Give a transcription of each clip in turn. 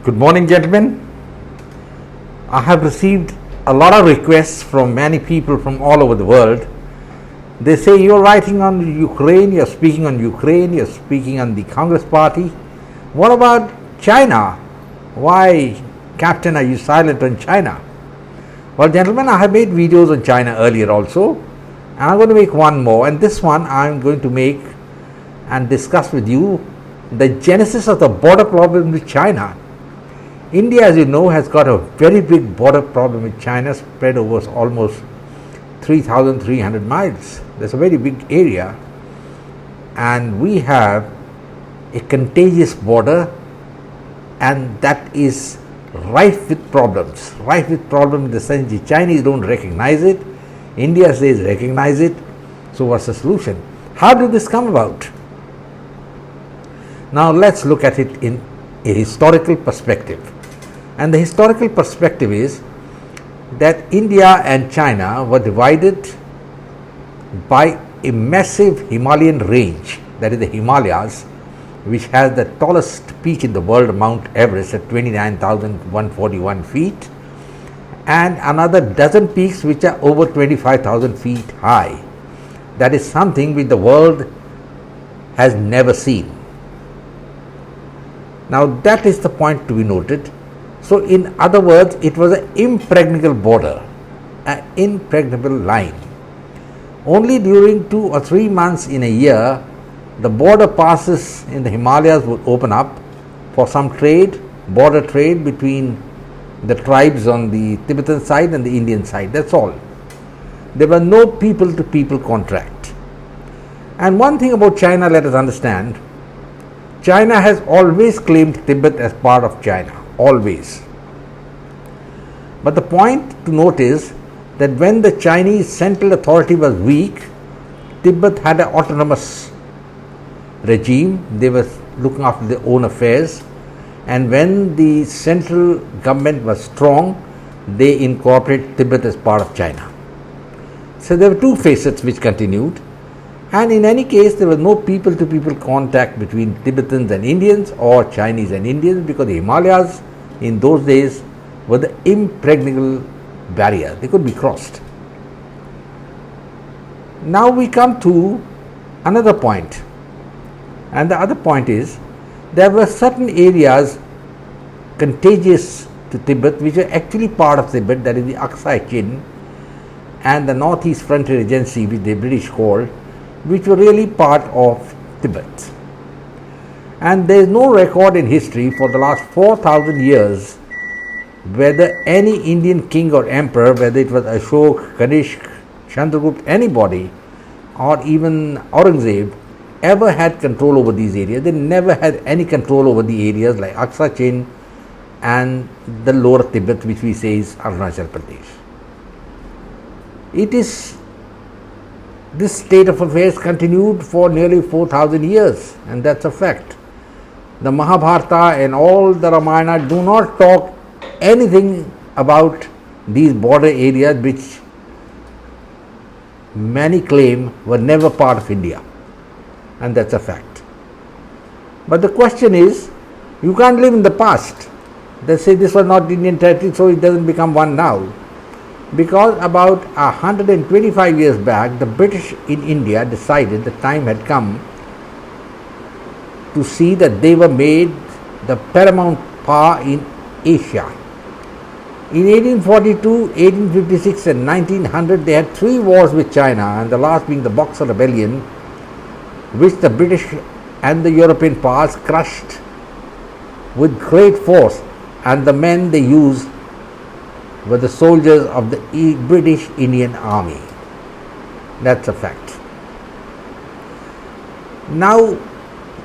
Good morning, gentlemen. I have received a lot of requests from many people from all over the world. They say you're writing on Ukraine, you're speaking on Ukraine, you're speaking on the Congress Party. What about China? Why, Captain, are you silent on China? Well, gentlemen, I have made videos on China earlier also, and I'm going to make one more. And this one I'm going to make and discuss with you the genesis of the border problem with China. India, as you know, has got a very big border problem with China, spread over almost 3,300 miles. That's a very big area, and we have a contagious border, and that is rife with problems. Rife with problems in the sense the Chinese don't recognize it, India says recognize it. So what's the solution? How did this come about? Now let's look at it in a historical perspective. And the historical perspective is that India and China were divided by a massive Himalayan range, that is the Himalayas, which has the tallest peak in the world, Mount Everest, at 29,141 feet, and another dozen peaks which are over 25,000 feet high. That is something which the world has never seen. Now that is the point to be noted. So in other words, it was an impregnable border, an impregnable line. Only during 2 or 3 months in a year, the border passes in the Himalayas would open up for some trade, border trade between the tribes on the Tibetan side and the Indian side. That's all. There were no people-to-people contract. And one thing about China, let us understand, China has always claimed Tibet as part of China. Always. But the point to note is that when the Chinese central authority was weak, Tibet had an autonomous regime. They were looking after their own affairs, and when the central government was strong, they incorporated Tibet as part of China. So there were two facets which continued, and in any case there was no people-to-people contact between Tibetans and Indians or Chinese and Indians, because the Himalayas in those days were the impregnable barrier. They could be crossed. Now we come to another point, and the other point is there were certain areas contagious to Tibet which were actually part of Tibet, that is the Aksai Chin and the Northeast Frontier Agency, which the British called, which were really part of Tibet. And there is no record in history for the last 4,000 years whether any Indian king or emperor, whether it was Ashok, Kanishk, Chandragupta, anybody, or even Aurangzeb, ever had control over these areas. They never had any control over the areas like Aksai Chin and the lower Tibet, which we say is Arunachal Pradesh. This state of affairs continued for nearly 4,000 years, and that's a fact. The Mahabharata and all the Ramayana do not talk anything about these border areas which many claim were never part of India, and that's a fact. But the question is, you can't live in the past. They say this was not Indian territory, so it doesn't become one now. Because about 125 years back, the British in India decided the time had come to see that they were made the paramount power in Asia. In 1842, 1856 and 1900, they had 3 wars with China, and the last being the Boxer Rebellion, which the British and the European powers crushed with great force, and the men they used were the soldiers of the British Indian Army. That's a fact. Now,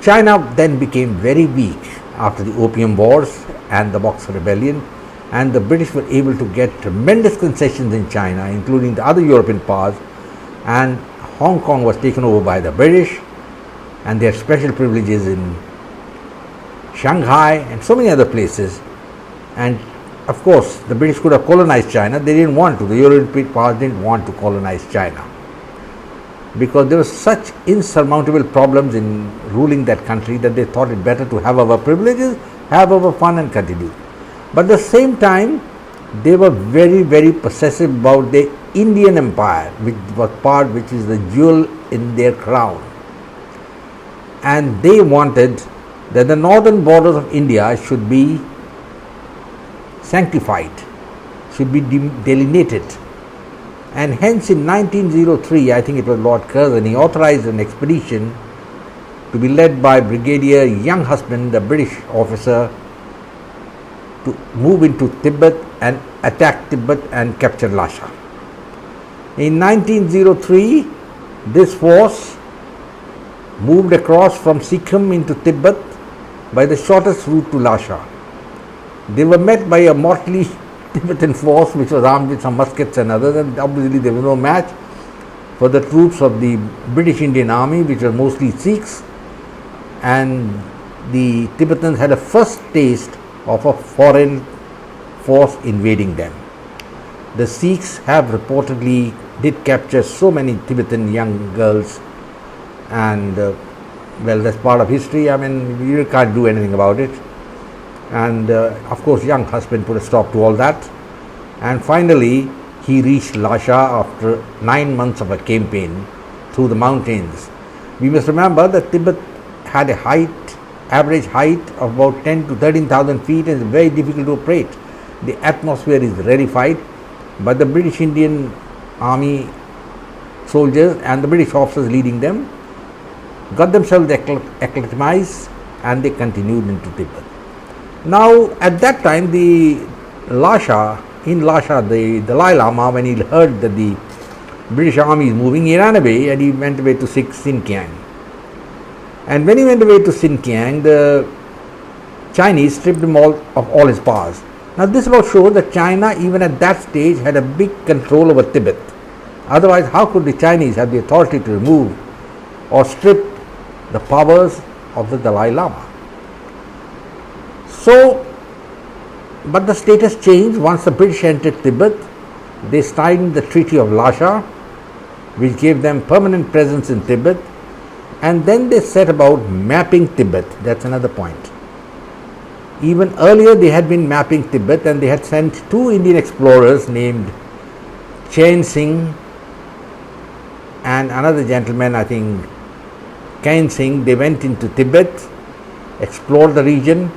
China then became very weak after the Opium Wars and the Boxer Rebellion, and the British were able to get tremendous concessions in China, including the other European powers, and Hong Kong was taken over by the British, and they had special privileges in Shanghai and so many other places. And of course, the British could have colonized China. They didn't want to. The European powers didn't want to colonize China because there were such insurmountable problems in ruling that country that they thought it better to have our privileges have our fun and continue. But at the same time, they were very, very possessive about the Indian Empire, which is the jewel in their crown. And they wanted that the northern borders of India should be sanctified, should be delineated. And hence in 1903, I think it was Lord Curzon, he authorized an expedition to be led by Brigadier Younghusband, the British officer, to move into Tibet and attack Tibet and capture Lhasa. In 1903, this force moved across from Sikkim into Tibet by the shortest route to Lhasa. They were met by a motley Tibetan force which was armed with some muskets and others, and obviously there was no match for the troops of the British Indian Army, which were mostly Sikhs, and the Tibetans had a first taste of a foreign force invading them. The Sikhs have reportedly did capture so many Tibetan young girls, and well, that's part of history. I mean, you can't do anything about it. And of course, Younghusband put a stop to all that. And finally, he reached Lhasa after 9 months of a campaign through the mountains. We must remember that Tibet had a average height of about 10 to 13,000 feet, and it's very difficult to operate. The atmosphere is rarefied, but the British Indian Army soldiers and the British officers leading them got themselves acclimatized, and they continued into Tibet. Now, at that time, in Lhasa, the Dalai Lama, when he heard that the British army is moving, he ran away and he went away to Sinkiang. And when he went away to Sinkiang, the Chinese stripped him of all his powers. Now, this about shows that China, even at that stage, had a big control over Tibet. Otherwise, how could the Chinese have the authority to remove or strip the powers of the Dalai Lama? So, but the status changed once the British entered Tibet. They signed the Treaty of Lhasa, which gave them permanent presence in Tibet, and then they set about mapping Tibet. That's another point. Even earlier they had been mapping Tibet, and they had sent 2 Indian explorers named Chain Singh and another gentleman, I think Kain Singh. They went into Tibet, explored the region,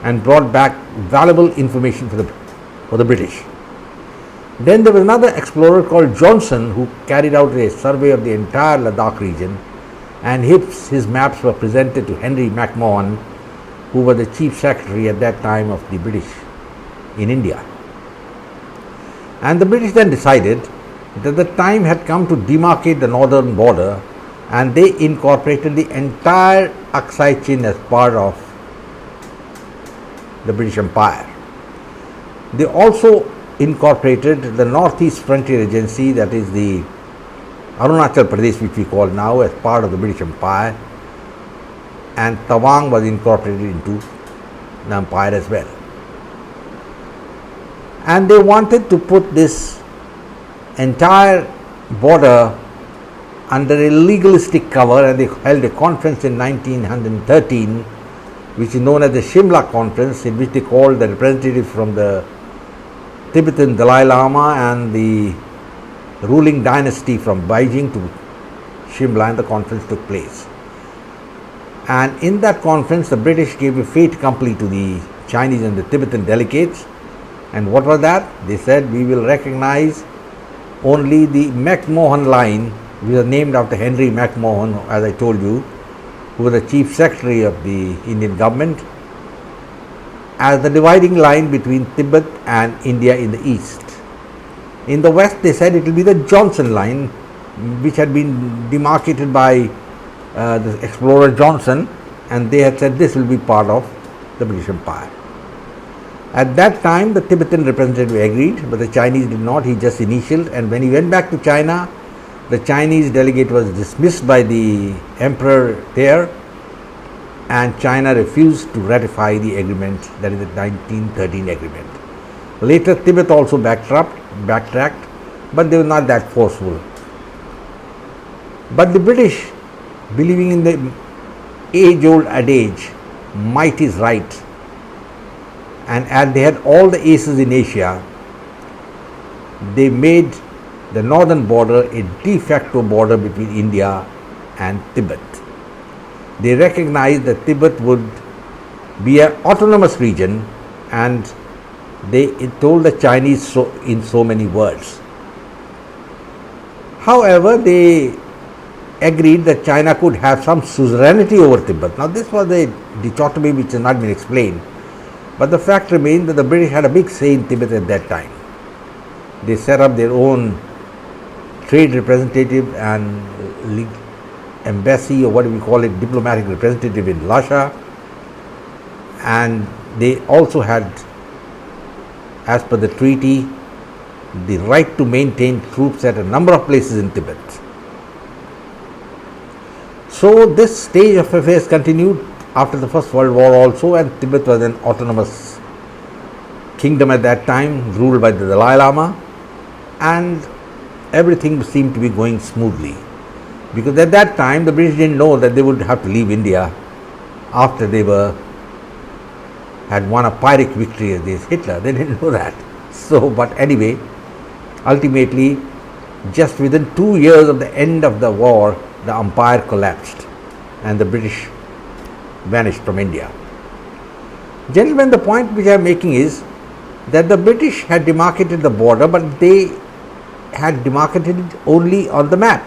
and brought back valuable information for the British. Then there was another explorer called Johnson who carried out a survey of the entire Ladakh region, and his maps were presented to Henry McMahon, who was the chief secretary at that time of the British in India. And the British then decided that the time had come to demarcate the northern border, and they incorporated the entire Aksai Chin as part of the British Empire. They also incorporated the Northeast Frontier Agency, that is the Arunachal Pradesh, which we call now, as part of the British Empire, and Tawang was incorporated into the empire as well. And they wanted to put this entire border under a legalistic cover, and they held a conference in 1913, which is known as the Shimla Conference, in which they called the representatives from the Tibetan Dalai Lama and the ruling dynasty from Beijing to Shimla, and the conference took place. And in that conference, the British gave a fait accompli to the Chinese and the Tibetan delegates. And what was that? They said, we will recognize only the McMahon line, which was named after Henry McMahon, as I told you, who was the chief secretary of the Indian government, as the dividing line between Tibet and India in the east. In the west, they said it will be the Johnson line, which had been demarcated by the explorer Johnson, and they had said this will be part of the British Empire. At that time, the Tibetan representative agreed, but the Chinese did not. He just initialed, and when he went back to China, the Chinese delegate was dismissed by the emperor there, and China refused to ratify the agreement, that is the 1913 agreement. Later, Tibet also backtracked, but they were not that forceful. But the British, believing in the age-old adage, might is right, and as they had all the aces in Asia, they made the northern border a de facto border between India and Tibet. They recognized that Tibet would be an autonomous region, and they told the Chinese in so many words. However, they agreed that China could have some suzerainty over Tibet. Now, this was a dichotomy which has not been explained, but the fact remains that the British had a big say in Tibet at that time. They set up their own trade representative and embassy, or what do we call it, diplomatic representative in Lhasa, and they also had, as per the treaty, the right to maintain troops at a number of places in Tibet. So this stage of affairs continued after the First World War also, and Tibet was an autonomous kingdom at that time, ruled by the Dalai Lama, and everything seemed to be going smoothly. Because at that time the British didn't know that they would have to leave India after they had won a Pyrrhic victory against Hitler. They didn't know that. So, but anyway, ultimately, just within 2 years of the end of the war, the empire collapsed and the British vanished from India. Gentlemen, the point which I am making is that the British had demarcated the border, but they had demarcated it only on the map.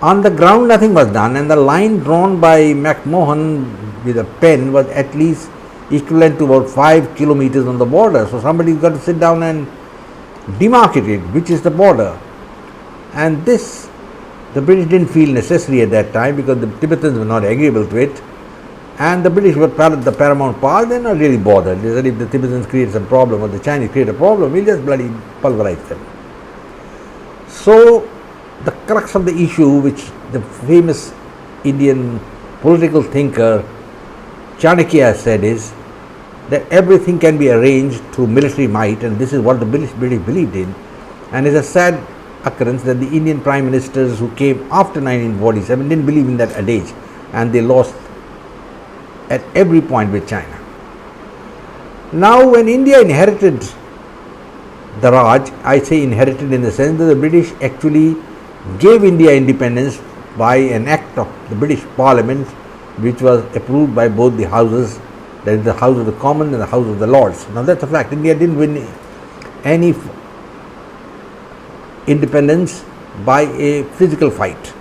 On the ground nothing was done, and the line drawn by McMahon with a pen was at least equivalent to about 5 kilometers on the border. So somebody's got to sit down and demarcate it, which is the border. And this, the British didn't feel necessary at that time because the Tibetans were not agreeable to it, and the British were the paramount power. They're not really bothered. They said if the Tibetans create some problem or the Chinese create a problem, we'll just bloody pulverize them. So the crux of the issue, which the famous Indian political thinker Chanakya said, is that everything can be arranged through military might, and this is what the British believed in. And it's a sad occurrence that the Indian prime ministers who came after 1947 didn't believe in that adage, and they lost at every point with China. Now, when India inherited the Raj, I say inherited in the sense that the British actually gave India independence by an act of the British Parliament, which was approved by both the houses, that is the House of the Commons and the House of the Lords. Now that's a fact. India didn't win any independence by a physical fight,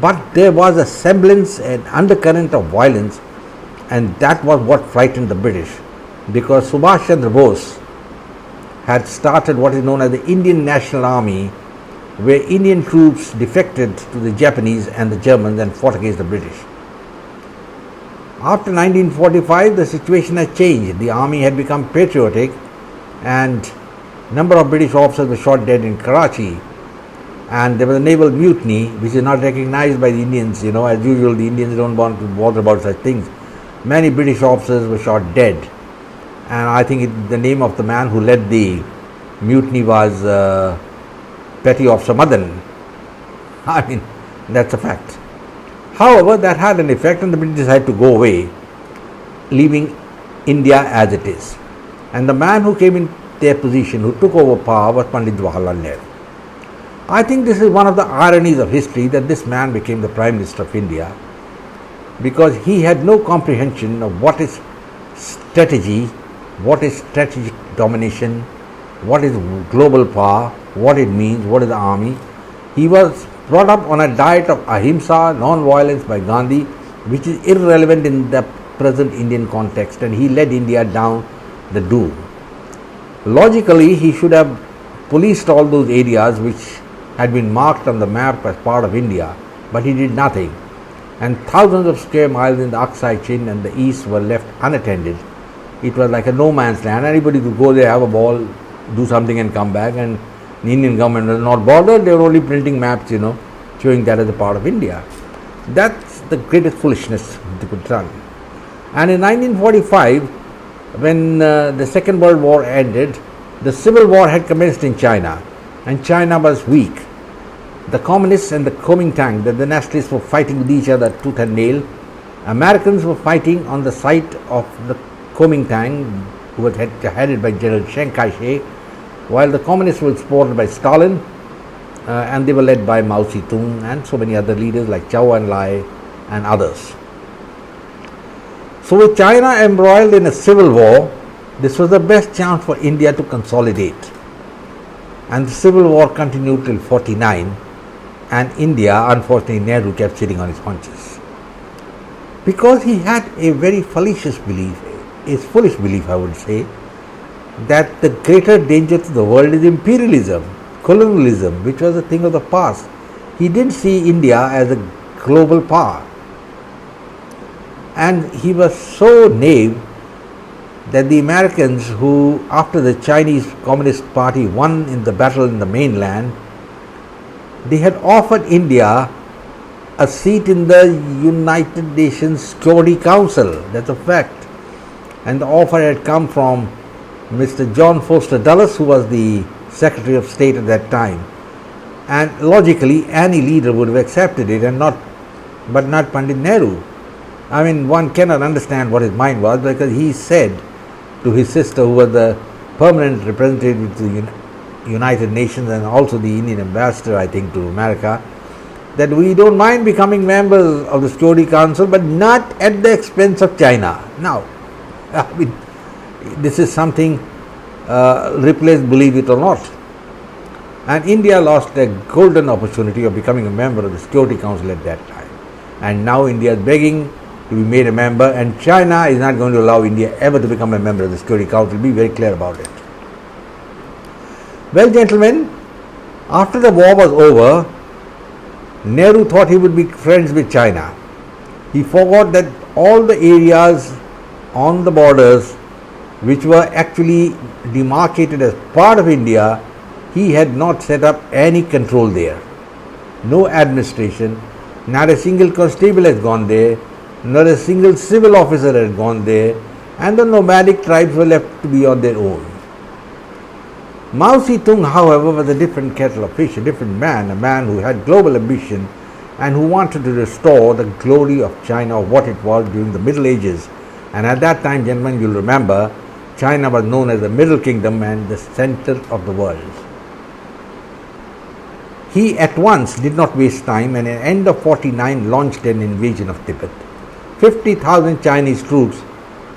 but there was a semblance, an undercurrent of violence, and that was what frightened the British, because Subhash Chandra Bose had started what is known as the Indian National Army, where Indian troops defected to the Japanese and the Germans and fought against the British. After 1945, the situation had changed. The army had become patriotic, and a number of British officers were shot dead in Karachi, and there was a naval mutiny which is not recognized by the Indians. As usual, the Indians don't want to bother about such things. Many British officers were shot dead, and I think the name of the man who led the mutiny was Petty Officer Madan. I mean, that's a fact. However, that had an effect, and the British decided to go away, leaving India as it is. And the man who came in their position, who took over power, was Pandit Jawaharlal Nehru. I think this is one of the ironies of history, that this man became the Prime Minister of India, because he had no comprehension of what is strategy, what is strategic domination, what is global power, what it means, what is the army. He was brought up on a diet of ahimsa, non-violence by Gandhi, which is irrelevant in the present Indian context, and he led India down the doom. Logically, he should have policed all those areas which had been marked on the map as part of India, but he did nothing, and thousands of square miles in the Aksai Chin and the east were left unattended. It was like a no man's land. Anybody could go there, have a ball, do something and come back, and the Indian government was not bothered. They were only printing maps, showing that as a part of India. That's the greatest foolishness they could run. And in 1945, when the Second World War ended, the Civil War had commenced in China, and China was weak. The communists and the Kuomintang, the nationalists, were fighting with each other tooth and nail. Americans were fighting on the site of the Kuomintang who was headed by General Chiang Kai-shek, while the communists were supported by Stalin, and they were led by Mao Zedong and so many other leaders like Zhou Enlai and others. So with China embroiled in a civil war, this was the best chance for India to consolidate. And the civil war continued till 49, and India, unfortunately, Nehru kept sitting on his haunches. Because he had a very foolish belief, I would say, that the greater danger to the world is imperialism, colonialism, which was a thing of the past. He didn't see India as a global power. And he was so naive that the Americans, who after the Chinese Communist Party won in the battle in the mainland, they had offered India a seat in the United Nations Security Council. That's a fact. And the offer had come from Mr. John Foster Dulles, who was the Secretary of State at that time. And logically, any leader would have accepted it, but not Pandit Nehru. I mean, one cannot understand what his mind was, because he said to his sister, who was the permanent representative to the United Nations and also the Indian ambassador, I think, to America, that we don't mind becoming members of the Security Council, but not at the expense of China. Now, I mean, this is something replaced, believe it or not. And India lost a golden opportunity of becoming a member of the Security Council at that time. And now India is begging to be made a member, and China is not going to allow India ever to become a member of the Security Council. Be very clear about it. Well, gentlemen, after the war was over, Nehru thought he would be friends with China. He forgot that all the areas on the borders which were actually demarcated as part of India, he had not set up any control there. No administration, not a single constable has gone there, not a single civil officer had gone there, and the nomadic tribes were left to be on their own. Mao Zedong, however, was a different kettle of fish, a different man, a man who had global ambition and who wanted to restore the glory of China, of what it was during the Middle Ages. And at that time, gentlemen, you'll remember, China was known as the Middle Kingdom and the center of the world. He at once did not waste time, and at the end of 49 launched an invasion of Tibet. 50,000 Chinese troops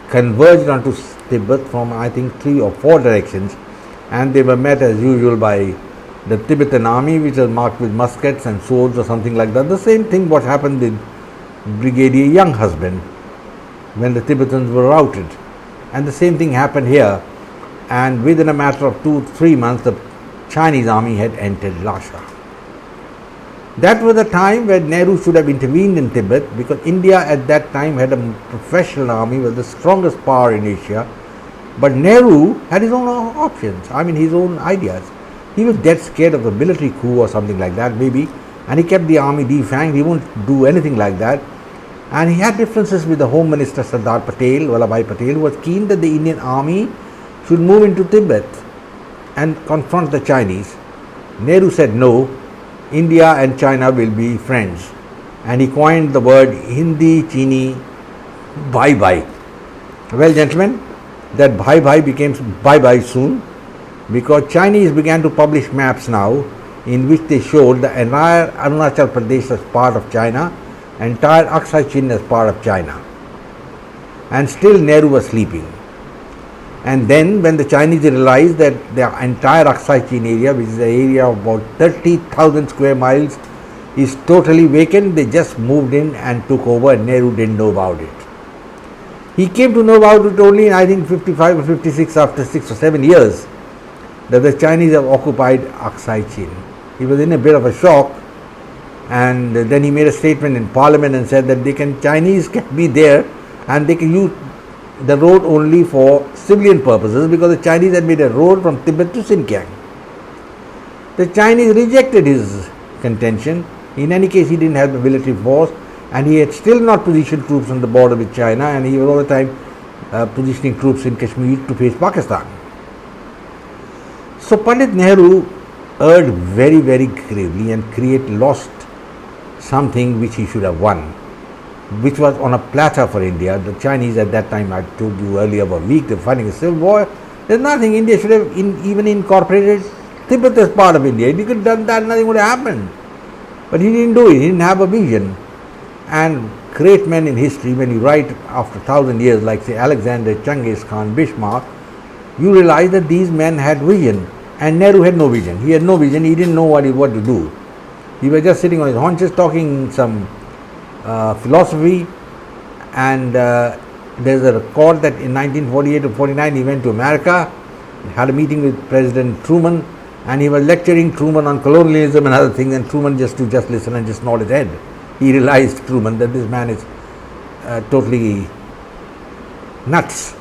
converged onto Tibet from, I think, 3 or 4 directions, and they were met as usual by the Tibetan army, which was marked with muskets and swords or something like that. The same thing what happened with Brigadier Younghusband when the Tibetans were routed. And the same thing happened here, and within a matter of 2-3 months the Chinese army had entered Lhasa. That was the time when Nehru should have intervened in Tibet, because India at that time had a professional army, was the strongest power in Asia. But Nehru had his own options, his own ideas. He was dead scared of a military coup or something like that, maybe, and he kept the army defanged. He won't do anything like that. And he had differences with the Home Minister Sardar Patel, Vallabhbhai Patel, who was keen that the Indian army should move into Tibet and confront the Chinese. Nehru said no, India and China will be friends. And he coined the word Hindi Chini bye bye. Well, gentlemen, that bye bye became bye bye soon, because Chinese began to publish maps now in which they showed the entire Arunachal Pradesh as part of China, entire Aksai Chin as part of China. And still Nehru was sleeping. And then when the Chinese realized that the entire Aksai Chin area, which is an area of about 30,000 square miles, is totally vacant, they just moved in and took over, and Nehru didn't know about it. He came to know about it only in, I think, 55 or 56, after 6 or 7 years, that the Chinese have occupied Aksai Chin. He was in a bit of a shock, and then he made a statement in Parliament and said that Chinese can be there and they can use the road only for civilian purposes, because the Chinese had made a road from Tibet to Xinjiang. The Chinese rejected his contention. In any case, he didn't have the military force, and he had still not positioned troops on the border with China, and he was all the time positioning troops in Kashmir to face Pakistan. So Pandit Nehru erred very, very gravely and lost something which he should have won. which was on a platter for India. The Chinese at that time, I told you earlier, were weak. They were fighting a civil war. There's nothing. India should have even incorporated Tibet as part of India. If he could have done that, nothing would have happened. But he didn't do it. He didn't have a vision. And great men in history, when you write after 1,000 years, like say Alexander, Genghis Khan, Bismarck, you realize that these men had vision. And Nehru had no vision. He had no vision. He didn't know what to do. He was just sitting on his haunches talking some philosophy. And there's a record that in 1948 or 49 he went to America, had a meeting with President Truman, and he was lecturing Truman on colonialism and other things, and Truman just listen and just nod his head. He realized, Truman, that this man is totally nuts.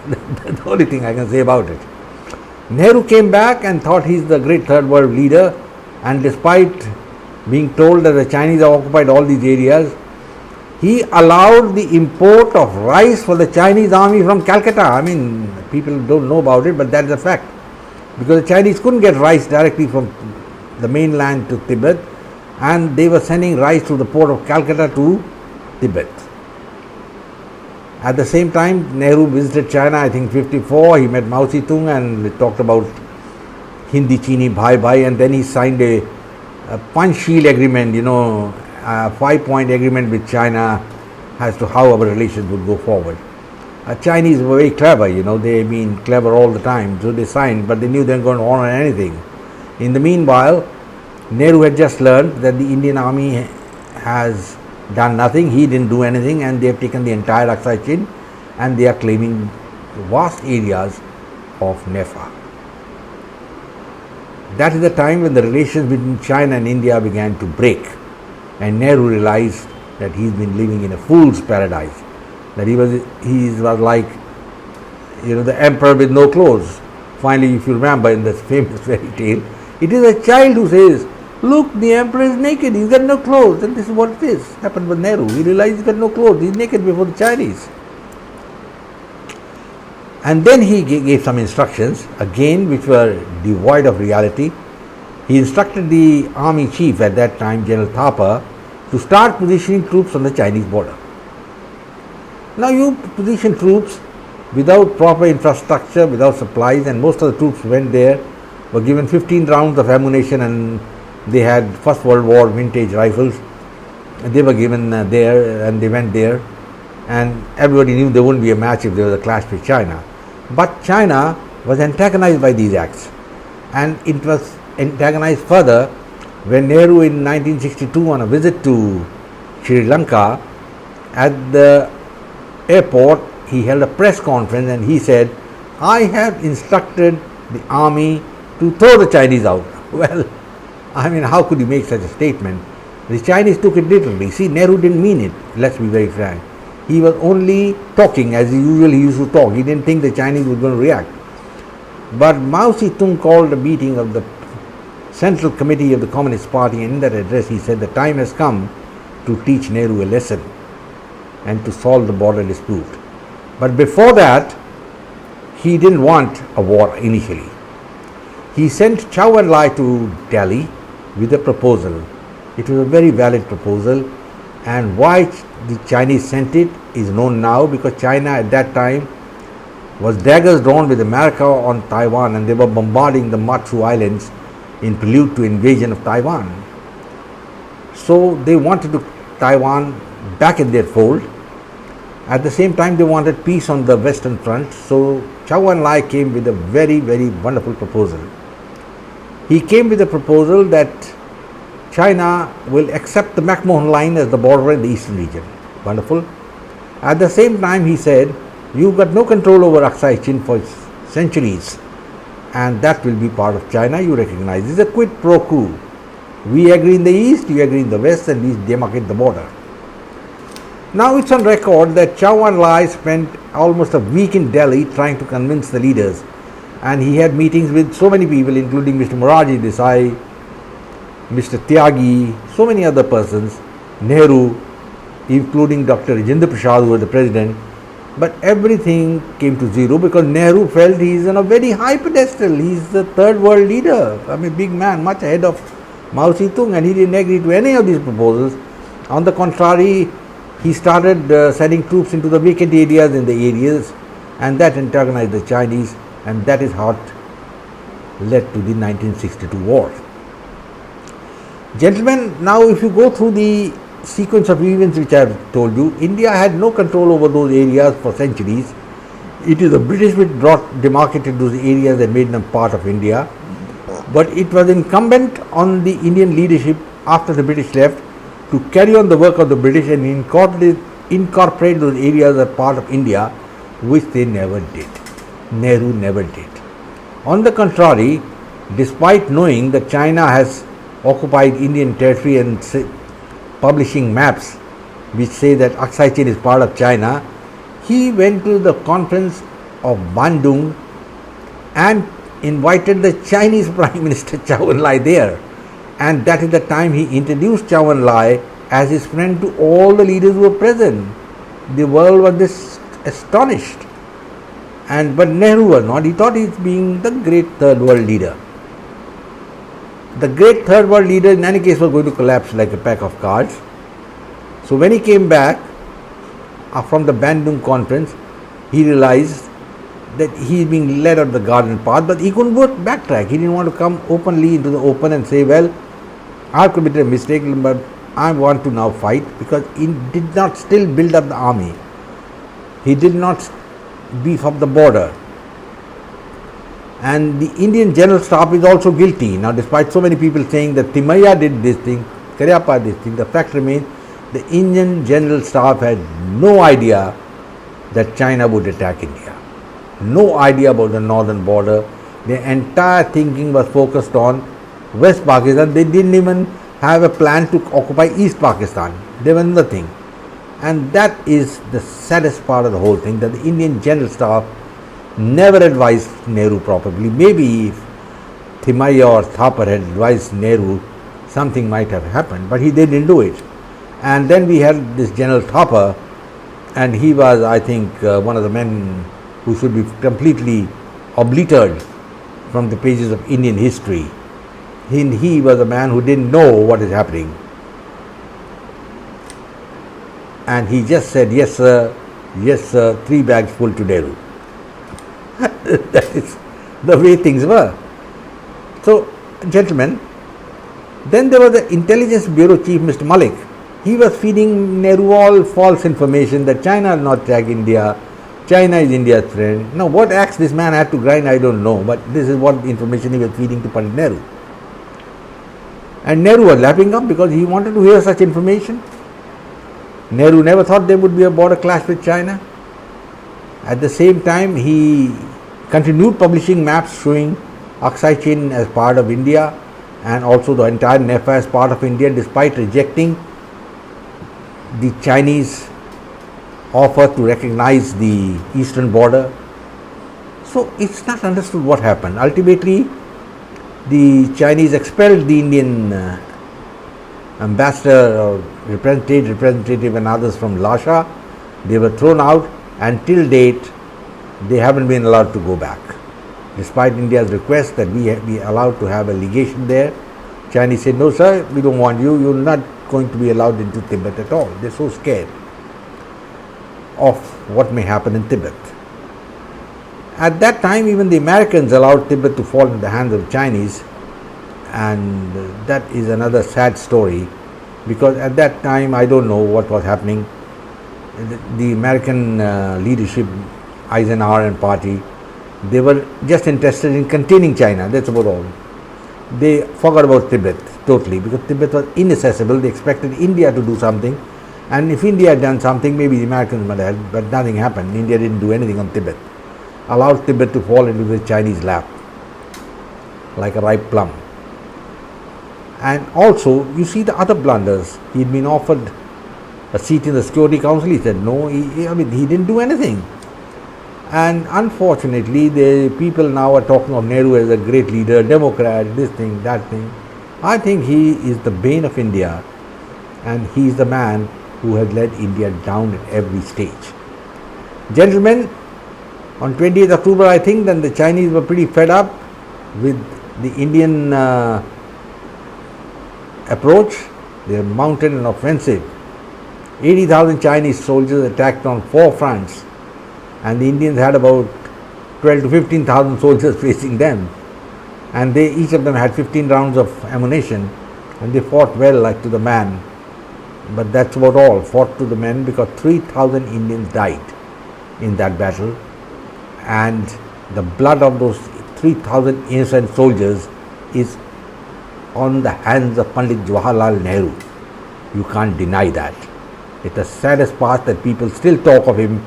The only thing I can say about it. Nehru came back and thought he's the great third world leader, and despite being told that the Chinese have occupied all these areas, he allowed the import of rice for the Chinese army from Calcutta. I mean, people don't know about it, but that's a fact. Because the Chinese couldn't get rice directly from the mainland to Tibet, and they were sending rice through the port of Calcutta to Tibet. At the same time, Nehru visited China, I think 54. He met Mao Zedong and we talked about Hindi Chini Bhai Bhai, and then he signed a Panchsheel agreement, a 5-point agreement with China as to how our relations would go forward. Chinese were very clever, they been clever all the time, so they signed, but they knew they weren't going to honor anything. In the meanwhile, Nehru had just learned that the Indian army has done nothing, he didn't do anything, and they have taken the entire Aksai Chin and they are claiming vast areas of Nepal. That is the time when the relations between China and India began to break, and Nehru realized that he's been living in a fool's paradise, that he was like the emperor with no clothes. Finally, if you remember in this famous fairy tale, it is a child who says, "Look, the emperor is naked, he's got no clothes." And this is what it is. Happened with Nehru. He realized he's got no clothes, he's naked before the Chinese. And then he gave some instructions, again, which were devoid of reality. He instructed the army chief at that time, General Thapa, to start positioning troops on the Chinese border. Now you position troops without proper infrastructure, without supplies, and most of the troops went there, were given 15 rounds of ammunition, and they had First World War vintage rifles. They were given there, and they went there, and everybody knew there wouldn't be a match if there was a clash with China. But China was antagonized by these acts, and it was antagonized further when Nehru in 1962 on a visit to Sri Lanka, at the airport he held a press conference and he said, "I have instructed the army to throw the Chinese out." Well, I mean, how could you make such a statement? The Chinese took it literally. See, Nehru didn't mean it, let's be very frank. He was only talking as he usually used to talk. He didn't think the Chinese were going to react. But Mao Zedong called a meeting of the Central Committee of the Communist Party, and in that address he said the time has come to teach Nehru a lesson and to solve the border dispute. But before that, he didn't want a war initially. He sent Chow Enlai to Delhi with a proposal. It was a very valid proposal, and why the Chinese sent it is known now, because China at that time was daggers drawn with America on Taiwan, and they were bombarding the Matsu Islands in prelude to invasion of Taiwan. So they wanted Taiwan back in their fold. At the same time, they wanted peace on the Western Front. So Chow Enlai came with a very, very wonderful proposal. He came with a proposal that China will accept the McMahon Line as the border in the eastern region. Wonderful. At the same time, he said, "You've got no control over Aksai Chin for centuries, and that will be part of China. You recognize it's a quid pro quo. We agree in the east, you agree in the west, and we demarcate the border." Now it's on record that Chow Enlai spent almost a week in Delhi trying to convince the leaders, and he had meetings with so many people, including Mr. Morarji Desai, Mr. Tyagi, so many other persons, Nehru, including Dr. Rajendra Prasad, who was the president. But everything came to zero because Nehru felt he is on a very high pedestal. He is the third world leader, big man, much ahead of Mao Zedong, and he didn't agree to any of these proposals. On the contrary, He started sending troops into the vacant areas in the areas, and that antagonized the Chinese, and that is what led to the 1962 war. Gentlemen, now if you go through the sequence of events which I have told you, India had no control over those areas for centuries. It is the British which demarcated those areas and made them part of India. But it was incumbent on the Indian leadership after the British left to carry on the work of the British and incorporate those areas as part of India, which they never did. Nehru never did. On the contrary, despite knowing that China has occupied Indian territory and publishing maps which say that Aksai Chin is part of China, he went to the conference of Bandung and invited the Chinese Prime Minister Zhou Enlai there. And that is the time he introduced Zhou Enlai as his friend to all the leaders who were present. The world was just astonished. But Nehru was not. He thought he was being the great third world leader. The great third world leader in any case was going to collapse like a pack of cards. So when he came back from the Bandung conference, he realized that he is being led on the garden path, but he couldn't backtrack. He didn't want to come openly into the open and say, well, I've committed a mistake, but I want to now fight, because he did not still build up the army. He did not beef up the border. And the Indian General Staff is also guilty. Now, despite so many people saying that Timaya did this thing, Karyappa this thing, the fact remains the Indian General Staff had no idea that China would attack India. No idea about the northern border. Their entire thinking was focused on West Pakistan. They didn't even have a plan to occupy East Pakistan. There was nothing. And that is the saddest part of the whole thing, that the Indian General Staff never advised Nehru properly. Maybe if Thimaiya or Thapar had advised Nehru, something might have happened, but they didn't do it. And then we had this General Thapar, and he was, I think, one of the men who should be completely obliterated from the pages of Indian history. He was a man who didn't know what is happening. And he just said, yes sir, 3 bags full to Nehru. That is the way things were. So, gentlemen, then there was the Intelligence Bureau Chief, Mr. Malik. He was feeding Nehru all false information that China will not attack India, China is India's friend. Now, what axe this man had to grind, I don't know, but this is what information he was feeding to Pandit Nehru. And Nehru was lapping up because he wanted to hear such information. Nehru never thought there would be a border clash with China. At the same time, he continued publishing maps showing Aksai Chin as part of India and also the entire NEFA as part of India, despite rejecting the Chinese offer to recognize the eastern border. So it's not understood what happened. Ultimately, the Chinese expelled the Indian ambassador or representative and others from Lhasa. They were thrown out, and till date they haven't been allowed to go back. Despite India's request that we be allowed to have a legation there, Chinese said, no sir, we don't want you, you're not going to be allowed into Tibet at all. They're so scared of what may happen in Tibet. At that time, even the Americans allowed Tibet to fall in the hands of the Chinese, and that is another sad story, because at that time, I don't know what was happening. The American leadership, Eisenhower and party, they were just interested in containing China, that's about all. They forgot about Tibet totally, because Tibet was inaccessible. They expected India to do something, and if India had done something, maybe the Americans might have, but nothing happened. India didn't do anything on Tibet. Allowed Tibet to fall into the Chinese lap like a ripe plum. And also, you see the other blunders. He'd been offered a seat in the Security Council. He said no. He didn't do anything. And unfortunately, the people now are talking of Nehru as a great leader, Democrat, this thing, that thing. I think he is the bane of India, and he is the man who has led India down at every stage. Gentlemen, on 20th October, I think then the Chinese were pretty fed up with the Indian approach. They mounted an offensive 80,000 Chinese soldiers attacked on 4 fronts, and the Indians had about 12 to 15,000 soldiers facing them, and each of them had 15 rounds of ammunition, and they fought well, like to the man. But that's about all. Fought to the men, because 3,000 Indians died in that battle, and the blood of those 3,000 innocent soldiers is on the hands of Pandit Jawaharlal Nehru. You can't deny that. It's the saddest part that people still talk of him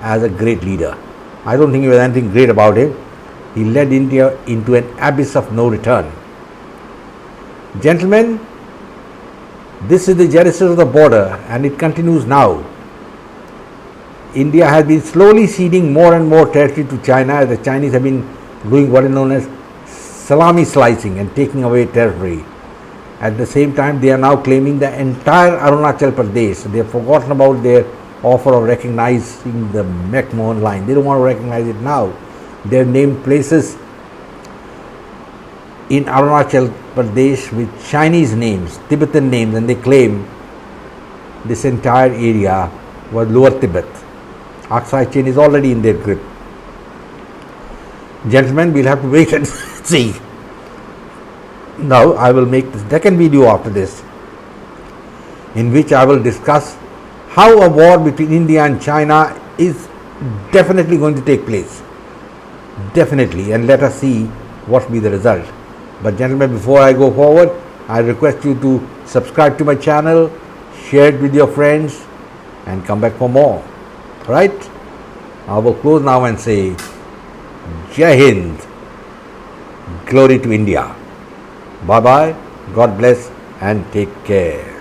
as a great leader. I don't think there was anything great about him. He led India into an abyss of no return. Gentlemen, this is the genesis of the border, and it continues now. India has been slowly ceding more and more territory to China, as the Chinese have been doing what is known as salami slicing and taking away territory. At the same time, they are now claiming the entire Arunachal Pradesh. They have forgotten about their offer of recognizing the McMahon line. They don't want to recognize it now. They have named places in Arunachal Pradesh with Chinese names, Tibetan names, and they claim this entire area was Lower Tibet. Aksai Chin is already in their grip. Gentlemen, we'll have to wait and see. Now I will make the second video after this, in which I will discuss how a war between India and China is definitely going to take place. Definitely, and let us see what will be the result. But gentlemen, before I go forward, I request you to subscribe to my channel, share it with your friends, and come back for more. Right? I will close now and say, Jai Hind, glory to India. Bye bye, God bless, and take care.